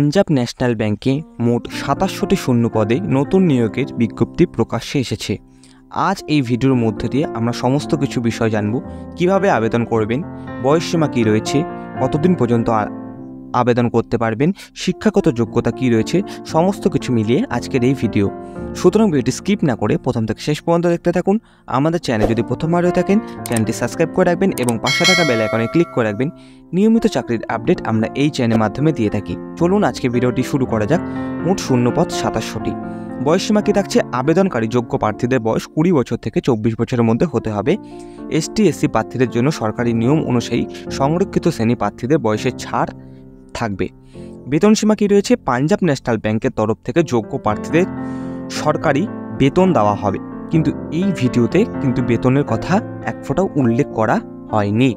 Punjab national ব্যাংকে মোট ২৭টি শূন্য পদে নতুন নিয়োগের বিজ্ঞপ্তি প্রকাশ্যে এসেছে। আজ এই ভিডিওর মধ্যে দিয়ে আমরা সমস্ত কিছু বিষয় জানব। কিভাবে আবেদন করবেন, বয়সসীমা কী রয়েছে, কতদিন পর্যন্ত আবেদন করতে পারবেন, শিক্ষাগত যোগ্যতা কী রয়েছে, সমস্ত কিছু মিলিয়ে আজকের এই ভিডিও। সুতরাং ভিডিওটি স্কিপ না করে প্রথম থেকে শেষ পর্যন্ত দেখতে থাকুন। আমাদের চ্যানেলে যদি প্রথমবার হয়ে থাকেন চ্যানেলটি সাবস্ক্রাইব করে রাখবেন এবং পাশে থাকা বেল আইকনে ক্লিক করে রাখবেন। নিয়মিত চাকরির আপডেট আমরা এই চ্যানেলের মাধ্যমে দিয়ে থাকি। চলুন আজকে ভিডিওটি শুরু করা যাক। মোট শূন্যপদ ২৭টি। বয়সসীমা কী থাকছে? আবেদনকারী যোগ্য প্রার্থীদের বয়স ২০ বছর থেকে ২৪ বছরের মধ্যে হতে হবে। এসটি/এসসি প্রার্থীদের জন্য সরকারি নিয়ম অনুযায়ী সংরক্ষিত শ্রেণী প্রার্থীদের বয়সের ছাড় থাকবে। বেতন সীমা কী রয়েছে? পাঞ্জাব ন্যাশনাল ব্যাংকের তরফ থেকে যোগ্য প্রার্থীদের সরকারি বেতন দেওয়া হবে, কিন্তু এই ভিডিওতে কিন্তু বেতনের কথা এক ফোঁটাও উল্লেখ করা হয়নি।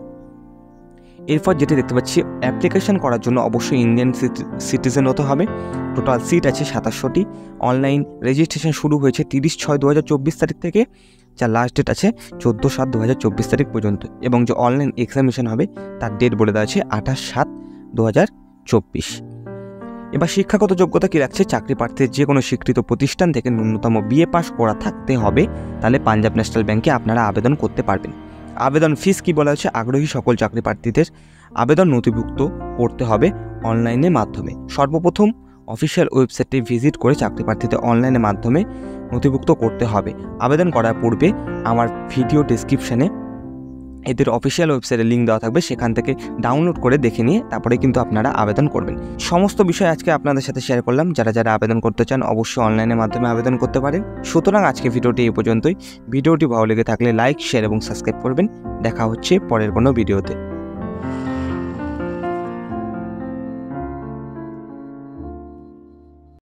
এরপর যেটি দেখতে পাচ্ছি, অ্যাপ্লিকেশন করার জন্য অবশ্যই ইন্ডিয়ান সিটিজেন হতে হবে। টোটাল সিট আছে ২৭টি। অনলাইন রেজিস্ট্রেশন শুরু হয়েছে ৩০/৬/২০২৪ তারিখ থেকে, যার লাস্ট ডেট আছে ১৪/৭/২০২৪ তারিখ পর্যন্ত, এবং যে অনলাইন এক্সামিনেশন হবে তার ডেট বলে দেওয়া আছে ২৮/৭/২০২৪। এবার শিক্ষাগত যোগ্যতা কী রাখছে? চাকরি প্রার্থীর যে কোনো স্বীকৃত প্রতিষ্ঠান থেকে ন্যূনতম BA পাস করা থাকতে হবে, তাহলে পাঞ্জাব ন্যাশনাল ব্যাংকে আপনারা আবেদন করতে পারবেন। আবেদন ফিস কী বলা হচ্ছে? আগ্রহী সকল চাকরি প্রার্থীদের আবেদন নথিভুক্ত করতে হবে অনলাইনের মাধ্যমে। সর্বপ্রথম অফিসিয়াল ওয়েবসাইটে ভিজিট করে চাকরি প্রার্থীদের অনলাইনের মাধ্যমে নথিভুক্ত করতে হবে। আবেদন করার পূর্বে আমার ভিডিও ডেসক্রিপশানে এদের অফিসিয়াল ওয়েবসাইটের লিঙ্ক দেওয়া থাকবে, সেখান থেকে ডাউনলোড করে দেখে নিয়ে তারপরে কিন্তু আপনারা আবেদন করবেন। সমস্ত বিষয় আজকে আপনাদের সাথে শেয়ার করলাম। যারা যারা আবেদন করতে চান অবশ্যই অনলাইনের মাধ্যমে আবেদন করতে পারেন। সুতরাং আজকে ভিডিওটি এই পর্যন্তই। ভিডিওটি ভালো লেগে থাকলে লাইক, শেয়ার এবং সাবস্ক্রাইব করবেন। দেখা হচ্ছে পরের কোনো ভিডিওতে।